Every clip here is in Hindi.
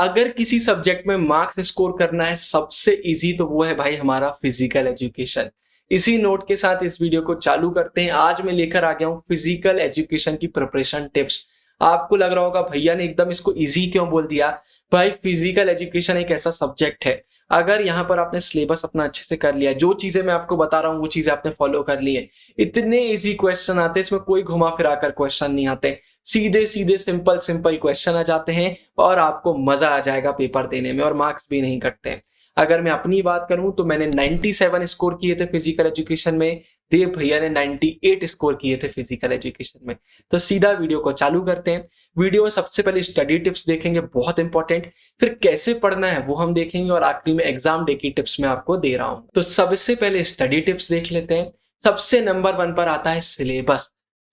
अगर किसी सब्जेक्ट में मार्क्स स्कोर करना है सबसे इजी तो वो है भाई हमारा फिजिकल एजुकेशन। इसी नोट के साथ इस वीडियो को चालू करते हैं। आज मैं लेकर आ गया हूं फिजिकल एजुकेशन की प्रिपरेशन टिप्स। आपको लग रहा होगा भैया ने एकदम इसको इजी क्यों बोल दिया। भाई फिजिकल एजुकेशन एक ऐसा सब्जेक्ट है, अगर यहाँ पर आपने सिलेबस अपना अच्छे से कर लिया, जो चीजें मैं आपको बता रहा हूँ वो चीजें आपने फॉलो कर ली है, इतने इजी क्वेश्चन आते हैं, इसमें कोई घुमा फिरा कर क्वेश्चन नहीं आते, सीधे सीधे सिंपल सिंपल क्वेश्चन आ जाते हैं और आपको मजा आ जाएगा पेपर देने में और मार्क्स भी नहीं कटते हैं। अगर मैं अपनी बात करूं तो मैंने 97 स्कोर किए थे फिजिकल एजुकेशन में, देव भैया ने 98 स्कोर किए थे फिजिकल एजुकेशन में। तो सीधा वीडियो को चालू करते हैं। वीडियो में सबसे पहले स्टडी टिप्स देखेंगे, बहुत इंपॉर्टेंट, फिर कैसे पढ़ना है वो हम देखेंगे और आखिरी में एग्जाम डे की टिप्स मैं आपको दे रहा हूं। तो सबसे पहले स्टडी टिप्स देख लेते हैं। सबसे नंबर 1 पर आता है सिलेबस।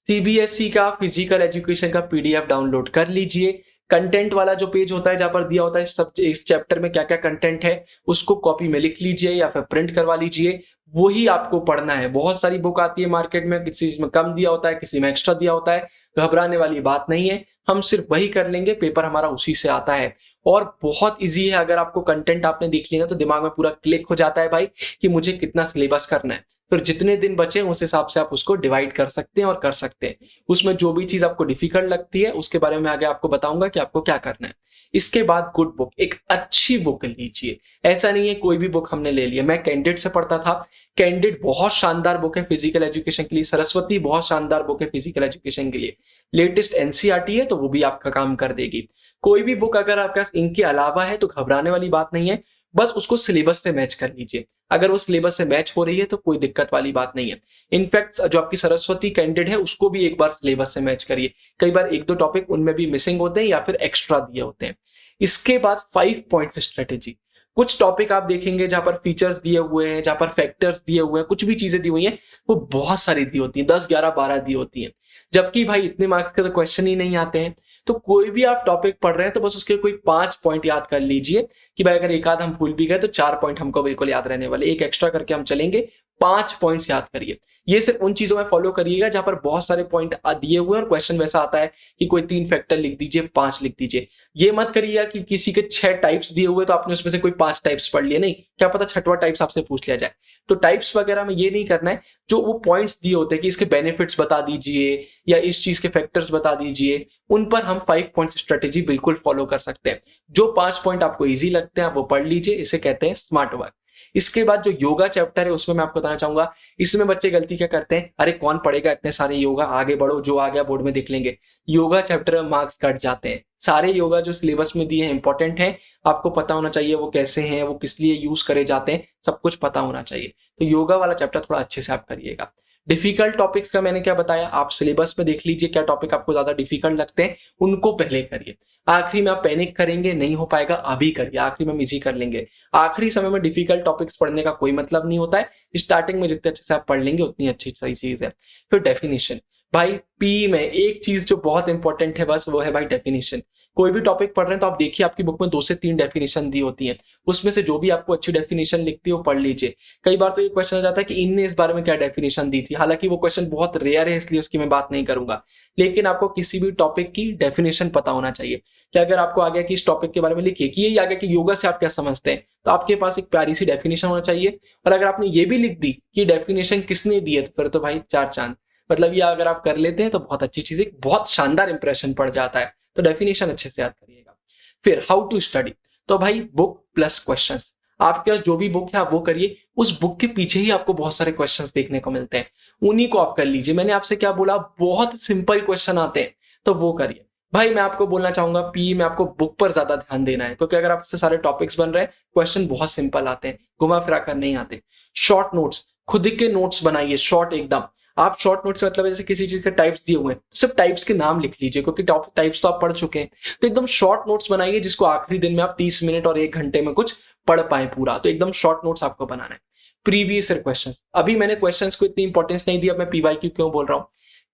सीबीएसई का फिजिकल एजुकेशन का पीडीएफ डाउनलोड कर लीजिए। कंटेंट वाला जो पेज होता है जहां पर दिया होता है सब इस चैप्टर में क्या क्या कंटेंट है उसको कॉपी में लिख लीजिए या फिर प्रिंट करवा लीजिए, वही आपको पढ़ना है। बहुत सारी बुक आती है मार्केट में, किसी में कम दिया होता है, किसी में एक्स्ट्रा दिया होता है, घबराने वाली बात नहीं है, हम सिर्फ वही कर लेंगे, पेपर हमारा उसी से आता है और बहुत इजी है। अगर आपको कंटेंट आपने देख लिया तो दिमाग में पूरा क्लिक हो जाता है भाई कि मुझे कितना सिलेबस करना है, फिर जितने दिन बचे उस हिसाब से आप उसको डिवाइड कर सकते हैं और कर सकते हैं। उसमें जो भी चीज आपको डिफिकल्ट लगती है उसके बारे में आगे आपको बताऊंगा कि आपको क्या करना है। इसके बाद गुड बुक, एक अच्छी बुक लीजिए। ऐसा नहीं है कोई भी बुक हमने ले लिया, मैं कैंडिडेट से पढ़ता था, कैंडिडेट बहुत शानदार बुक है फिजिकल एजुकेशन के लिए, सरस्वती बहुत शानदार बुक है फिजिकल एजुकेशन के लिए, लेटेस्ट एनसीईआरटी है तो वो भी आपका काम कर देगी। कोई भी बुक अगर आपके पास इनके अलावा है तो घबराने वाली बात नहीं है, बस उसको सिलेबस से मैच कर लीजिए। अगर वो सिलेबस से मैच हो रही है तो कोई दिक्कत वाली बात नहीं है। इनफैक्ट जो आपकी सरस्वती कैंडिडेट है उसको भी एक बार सिलेबस से मैच करिए, कई बार एक दो टॉपिक उनमें भी मिसिंग होते हैं या फिर एक्स्ट्रा दिए होते हैं। इसके बाद 5 पॉइंट्स स्ट्रेटेजी। कुछ टॉपिक आप देखेंगे जहां पर फीचर्स दिए हुए हैं, जहां पर फैक्टर्स दिए हुए हैं, कुछ भी चीजें दी हुई हैं, वो बहुत सारी दी होती हैं, 10 11 12 दी होती हैं, जबकि भाई इतने मार्क्स के तो क्वेश्चन ही नहीं आते हैं। तो कोई भी आप टॉपिक पढ़ रहे हैं तो बस उसके कोई 5 पॉइंट याद कर लीजिए कि भाई अगर एक आध हम भूल भी गए तो 4 पॉइंट हमको बिल्कुल याद रहने वाले, एक एक्स्ट्रा करके हम चलेंगे, 5 पॉइंट्स याद करिए। ये सिर्फ उन चीजों में फॉलो करिएगा जहां पर बहुत सारे पॉइंट दिए हुए हैं और क्वेश्चन वैसा आता है कि कोई 3 फैक्टर लिख दीजिए, 5 लिख दीजिए। ये मत करिएगा कि किसी के 6 टाइप्स दिए हुए तो आपने उसमें से कोई 5 टाइप्स पढ़ लिए, नहीं, क्या पता छठवां टाइप्स आपसे पूछ लिया जाए। तो टाइप्स वगैरह में ये नहीं करना है, जो वो पॉइंट्स दिए होते हैं कि इसके बेनिफिट्स बता दीजिए या इस चीज के फैक्टर्स बता दीजिए, उन पर हम 5 पॉइंट स्ट्रेटेजी बिल्कुल फॉलो कर सकते हैं। जो 5 पॉइंट आपको इजी लगते हैं आप वो पढ़ लीजिए, इसे कहते हैं स्मार्ट वर्क। इसके बाद जो योगा चैप्टर है उसमें मैं आपको बताना चाहूंगा, इसमें बच्चे गलती क्या करते हैं, अरे कौन पढ़ेगा इतने सारे योगा, आगे बढ़ो, जो आ गया बोर्ड में देख लेंगे। योगा चैप्टर में मार्क्स कट जाते हैं। सारे योगा जो सिलेबस में दिए हैं इंपॉर्टेंट हैं, आपको पता होना चाहिए वो कैसे हैं, वो किस लिए यूज करे जाते हैं, सब कुछ पता होना चाहिए। तो योगा वाला चैप्टर थोड़ा अच्छे से आप करिएगा। डिफिकल्ट टॉपिक्स का मैंने क्या बताया, आप सिलेबस में देख लीजिए क्या टॉपिक आपको ज्यादा डिफिकल्ट लगते हैं, उनको पहले करिए। आखिरी में आप पैनिक करेंगे, नहीं हो पाएगा, अभी करिए, आखिरी में हम इजी कर लेंगे। आखिरी समय में डिफिकल्ट टॉपिक्स पढ़ने का कोई मतलब नहीं होता है, स्टार्टिंग में जितने अच्छे से आप पढ़ लेंगे उतनी अच्छी सही चीज है। फिर डेफिनेशन, भाई पी में एक चीज जो बहुत इंपॉर्टेंट है बस वो है भाई डेफिनेशन। कोई भी टॉपिक पढ़ रहे हैं तो आप देखिए आपकी बुक में 2 से 3 डेफिनेशन दी होती है, उसमें से जो भी आपको अच्छी डेफिनेशन लिखती है वो पढ़ लीजिए। कई बार तो ये क्वेश्चन आ जाता है कि इनने इस बारे में क्या डेफिनेशन दी थी, हालांकि वो क्वेश्चन बहुत रेयर है इसलिए उसकी मैं बात नहीं करूंगा, लेकिन आपको किसी भी टॉपिक की डेफिनेशन पता होना चाहिए कि अगर आपको आ गया कि इस टॉपिक के बारे में लिखिए कि ये आ गया कि योगा से आप क्या समझते हैं, तो आपके पास एक प्यारी सी डेफिनेशन होना चाहिए। और अगर आपने ये भी लिख दी कि डेफिनेशन किसने दी है तो फिर तो भाई 4 चांद। मतलब ये अगर आप कर लेते हैं तो बहुत अच्छी चीज है, बहुत शानदार इंप्रेशन पड़ जाता है। तो डेफिनेशन अच्छे से याद करिएगा। फिर हाउ टू स्टडी, तो भाई बुक प्लस क्वेश्चंस, आपके पास जो भी बुक है आप वो करिए, उस बुक के पीछे ही आपको बहुत सारे क्वेश्चंस देखने को मिलते हैं, उन्हीं को आप कर लीजिए। मैंने आपसे क्या बोला, बहुत सिंपल क्वेश्चन आते हैं तो वो करिए। भाई मैं आपको बोलना चाहूंगा पी में आपको बुक पर ज्यादा ध्यान देना है, क्योंकि अगर आपसे सारे टॉपिक्स बन रहे हैं, क्वेश्चन बहुत सिंपल आते हैं, घुमा फिरा कर नहीं आते। शॉर्ट नोट्स, खुद के नोट्स बनाइए, शॉर्ट एकदम। आप शॉर्ट नोट्स मतलब जैसे किसी चीज के टाइप्स दिए हुए हैं, सिर्फ टाइप्स के नाम लिख लीजिए, क्योंकि टाइप्स तो आप पढ़ चुके हैं। तो एकदम शॉर्ट नोट्स बनाइए जिसको आखिरी दिन में आप 30 मिनट और 1 घंटे में कुछ पढ़ पाए पूरा। तो एकदम शॉर्ट नोट्स आपको बनाना है। प्रीवियस ईयर क्वेश्चंस, अभी मैंने क्वेश्चंस को इतनी इंपॉर्टेंस नहीं दी, अब मैं पीवाईक्यू क्यों बोल रहा हूँ,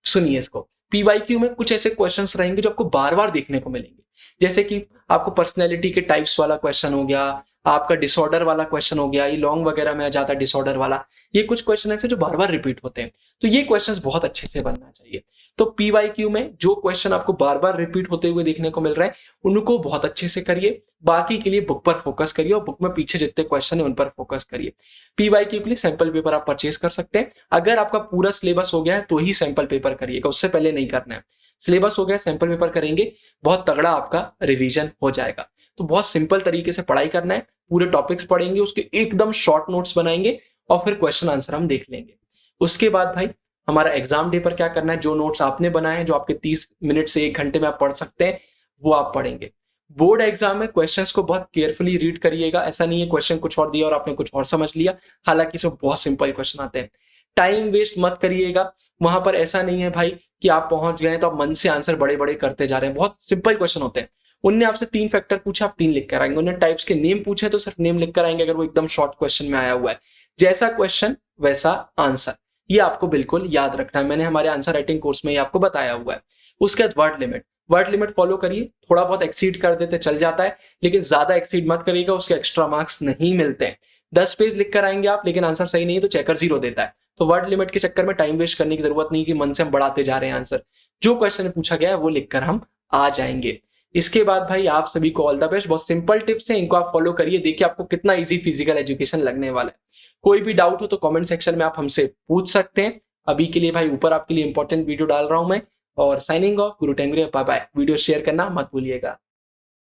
सुनिए इसको। पीवाईक्यू में कुछ ऐसे क्वेश्चंस रहेंगे जो आपको बार बार देखने को मिलेंगे, जैसे कि आपको पर्सनैलिटी के टाइप्स वाला क्वेश्चन हो गया, आपका डिसऑर्डर वाला क्वेश्चन हो गया, ये लॉन्ग वगैरह में आ जाता है डिसऑर्डर वाला। ये कुछ क्वेश्चन ऐसे जो बार बार रिपीट होते हैं, तो ये क्वेश्चंस बहुत अच्छे से बनना चाहिए। तो पीवाईक्यू में जो क्वेश्चन आपको बार बार रिपीट होते हुए देखने को मिल रहा है उनको बहुत अच्छे से करिए, बाकी के लिए बुक पर फोकस करिए और बुक में पीछे जितने क्वेश्चन है उन पर फोकस करिए। पीवाईक्यू के लिए सैंपल पेपर आप परचेज कर सकते हैं। अगर आपका पूरा सिलेबस हो गया है तो ही सैंपल पेपर करिएगा, उससे पहले नहीं करना है। सिलेबस हो गया, सैंपल पेपर करेंगे, बहुत तगड़ा आपका रिवीजन हो जाएगा। तो बहुत सिंपल तरीके से पढ़ाई करना है, पूरे टॉपिक्स पढ़ेंगे, उसके एकदम शॉर्ट नोट्स बनाएंगे और फिर क्वेश्चन आंसर हम देख लेंगे। उसके बाद भाई हमारा एग्जाम डे पर क्या करना है, जो नोट्स आपने बनाए हैं, जो आपके 30 मिनट से 1 घंटे में आप पढ़ सकते हैं, वो आप पढ़ेंगे। बोर्ड एग्जाम में क्वेश्चंस को बहुत केयरफुली रीड करिएगा। ऐसा नहीं है क्वेश्चन कुछ और दिया और आपने कुछ और समझ लिया, हालांकि इसमें बहुत सिंपल क्वेश्चन आते हैं। टाइम वेस्ट मत करिएगा वहां पर। ऐसा नहीं है भाई कि आप पहुंच गए तो आप मन से आंसर बड़े बड़े करते जा रहे हैं, बहुत सिंपल क्वेश्चन होते हैं। उनने आपसे 3 फैक्टर पूछा, आप 3 लिख कर आएंगे। उन्होंने टाइप्स के नेम पूछे तो सिर्फ नेम लिख कर आएंगे, अगर वो एकदम शॉर्ट क्वेश्चन में आया हुआ है। जैसा क्वेश्चन वैसा आंसर, ये आपको बिल्कुल याद रखना है। मैंने हमारे आंसर राइटिंग कोर्स में ये आपको बताया हुआ है। उसके बाद वर्ड लिमिट फॉलो करिए। थोड़ा बहुत एक्सीड कर देते चल जाता है, लेकिन ज्यादा एक्सीड मत करिएगा, उसके एक्स्ट्रा मार्क्स नहीं मिलते हैं। 10 पेज लिख कर आएंगे आप, लेकिन आंसर सही नहीं है तो चेकर 0 देता है। तो वर्ड लिमिट के चक्कर में टाइम वेस्ट करने की जरूरत नहीं कि मन से हम बढ़ाते जा रहे हैं आंसर। जो क्वेश्चन पूछा गया है वो लिखकर हम आ जाएंगे। इसके बाद भाई आप सभी को ऑल द बेस्ट। बहुत सिंपल टिप्स हैं, इनको आप फॉलो करिए, देखिए आपको कितना इजी फिजिकल एजुकेशन लगने वाला है। कोई भी डाउट हो तो कमेंट सेक्शन में आप हमसे पूछ सकते हैं। अभी के लिए भाई ऊपर आपके लिए इंपॉर्टेंट वीडियो डाल रहा हूं मैं, और साइनिंग ऑफ, गुरु टेंगरे, बाय बाय। वीडियो शेयर करना मत भूलिएगा।